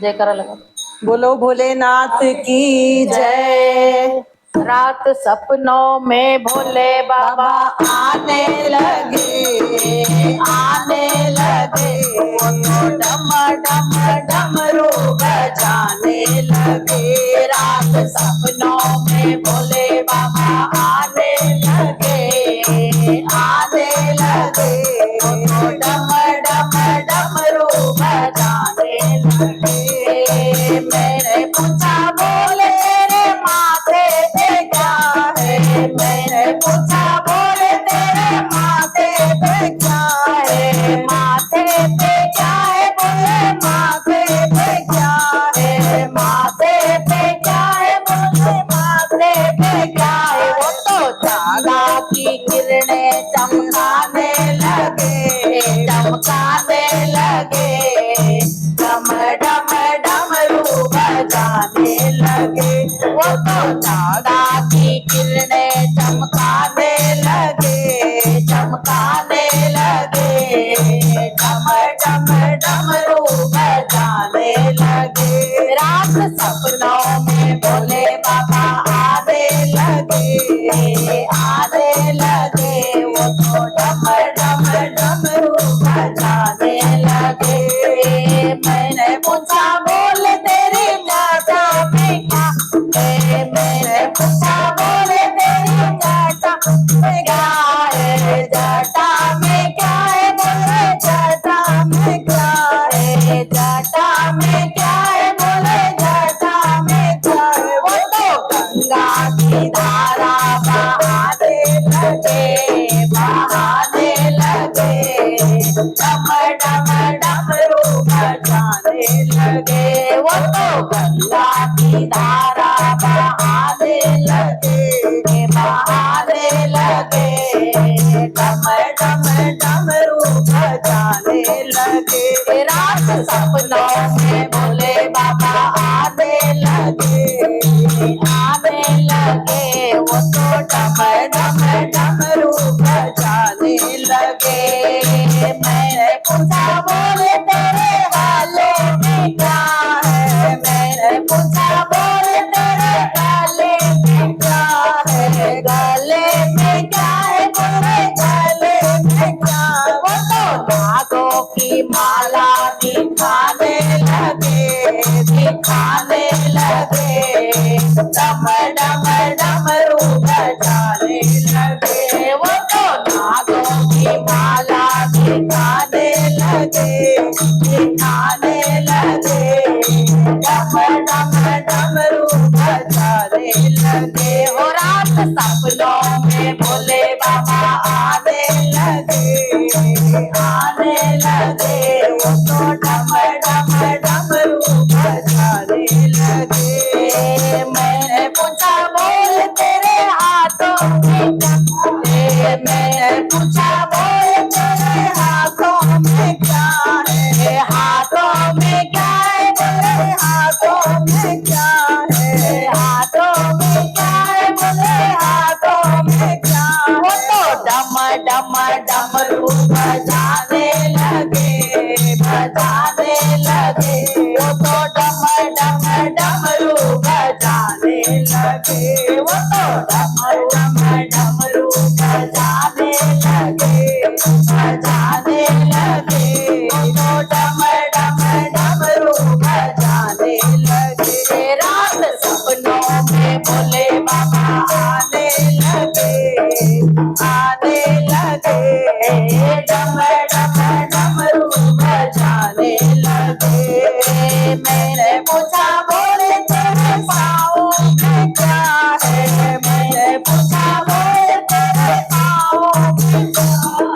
जयकारा लगा। बोलो भोलेनाथ की जय। रात सपनों में भोले बाबा आने लगे, आने लगे, वो तो डम डम डमरू बजाने लगे। रात सपनों में भोले बाबा आने लगे, आने लगे, वो तो डम डम डमरू बजाने लगे। मैंने पूछा बोले तेरे माथे पे क्या है, मैंने पूछा बोले तेरे माथे पे क्या है, माथे पे क्या है, बोले माथे पे क्या है, माथे पे क्या है, बोले माथे पे क्या है। वो तो चांदा की किरणें चमकाने लगे, चमकाने लगे, डम डम डमरू बजाने लगे। वो तो चांदा की किरणें चमकाने लगे, चमकाने लगे, डम डम डमरू बजाने लगे। रात सपनों में भोले बाबा आने लगे, आने लगे, वो तो डम डम डमरू बजाने लगे। मैंने पूछा बोले तेरी जटा में क्या है, मैंने पूछा बोले तेरी जटा में क्या है, जटा में क्या है, बोले जटा में क्या है, जटा में क्या है, बोले जटा में क्या है। वो तो गंगा की धारा बहाने लगे, बहाने लगे, डम डम डमरू बजाने लगे। वो तो गंगा की धारा बहाने लगे, बहाने लगे, डम डम डमरू बजाने लगे। रात सपनों में भोले बाबा आने लगे, आने लगे, वो तो डम डम डमरू बजाने लगे। मैंने पूछा बोले तेरे गले में क्या है, मैंने पूछा बोले तेरे गले में क्या है, गले में क्या है, बोले गले में क्या है। वो तो नागों की माला दिखाने लगे, दिखाने लगे, डम डम डमरू बजाने लगे। वो तो नागों की माला दिखाने लगे, दिखाने लगे, डम डम डमरू बजाने लगे। और रात सपनों में भोले बाबा आने लगे, आने लगे, वो तो डम डम डमरू बजाने लगे। मैंने पूछा बोल तेरे हाथों में क्या है, मैंने पूछा बोल तेरे हाथों में क्या है, हाथों में क्या है, बोले हाथों में क्या है, हाथों में क्या है, बोले हाथों में क्या है। वो तो डम डम डमरू बजाने लगे, बजाने लगे, वो तो डम डम डमरू बजाने लगे। वो तो डम डम डमरू बजाने लगे, बजाने लगे, वो तो डम डम डमरू बजाने लगे। रात सपनों में भोले बाबा आने लगे, आने लगे, डम डम डमरू बजाने लगे। मैंने पूछा बोले तेरे पाँव में क्या है, मैंने पूछा बोले तेरे पाँव में क्या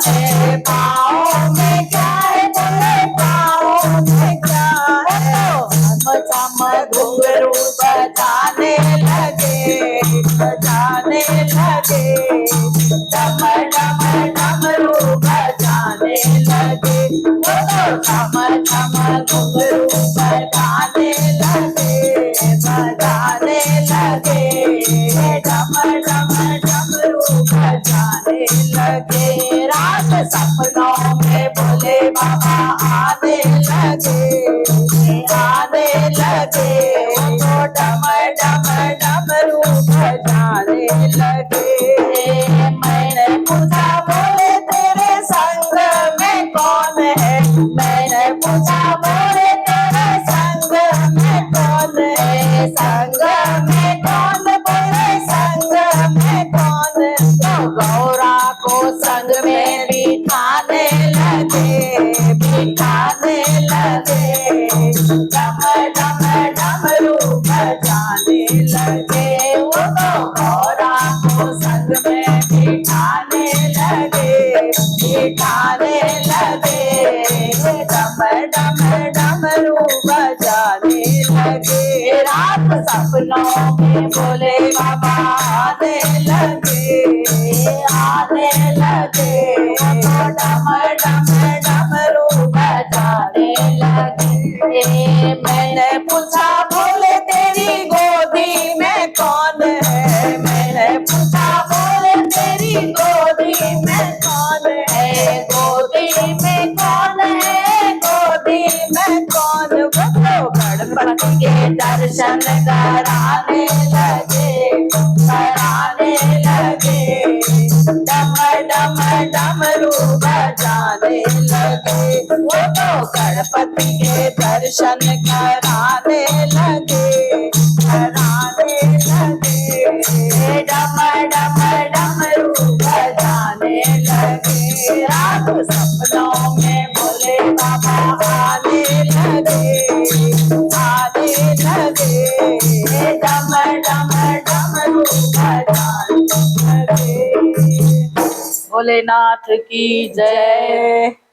है, पाँव में क्या है, बोले पाँव में क्या है। चम चम घुंघरू बजाने लगे, बजाने लगे, डम डम डमरू बजाने लगे। चम चम घुंघरू बजाने लगे, बजाने लगे, डम डम डमरू बजाने लगे। रात सपनों में भोले बाबा आने लगे, आने लगे। मैंने पूछा बोले तेरे संग में कौन है, मैंने पूछा बोले तेरे संग में कौन है, संग में कौन बोले संग में कौन, तो गौरा को संग में बिठाने लगे, बिठाने लगे। डम डम डमरू बजाने लगे, वो तो गौरा को संग में बिठाने लगे, बिठाने लगे। डम डम डमरू बजाने लगे। रात सपनों में भोले बाबा आने लगे, आने लगे। डम डम डमरू बजाने लगे। मैंने पूछा बोले तेरी गोदी में कौन है, मैंने पूछा बोले तेरी गोदी में कौन है, गोदी में कौन है, गोदी में कौन, वो तो गणपति के दर्शन कराने लगे, कराने लगे। डम डम डमरू बजाने लगे, वो तो गणपति के दर्शन कराने लगे, कराने लगे। डम डम डमरू बजाने लगे। रात सपनों में भोले बाबा आने लगे, आने लगे। डम डम डमरू बजाने लगे। भोलेनाथ की जय। जय।